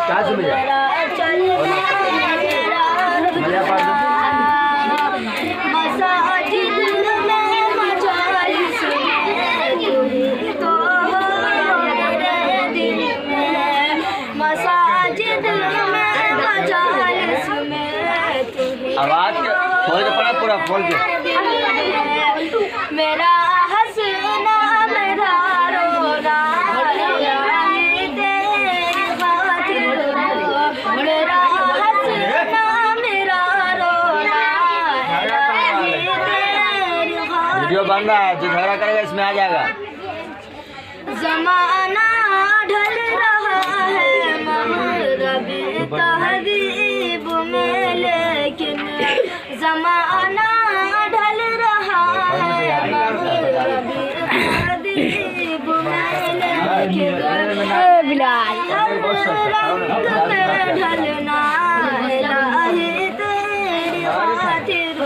क्या सुन मजा पा दो आवाज खोल के पड़ा पूरा खोल के मेरा हंसना मेरा रोना तेरी खातिर मेरा हंसना मेरा रोना वीडियो बन रहा है जो झगड़ा करेगा इसमें आ जाएगा। ज़माना ढल रहा है मगरबी तहज़ीब में लेकिन ज़माना ढल रहा है मगरबी तहज़ीब में लेकिन बिलाल रंग पे ढलना इलाही तेरी खातिर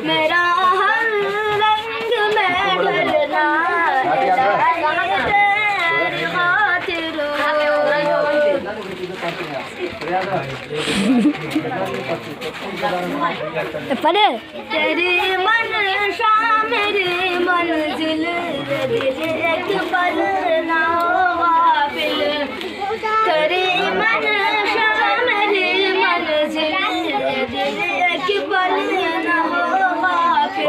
मेरा हर रंग में ढलना तेरी मनशा मेरी मंजिल दिल एक पल ना गाफिल तेरी मनशा मेरी मंजिल दिल एक पल ना गाफिल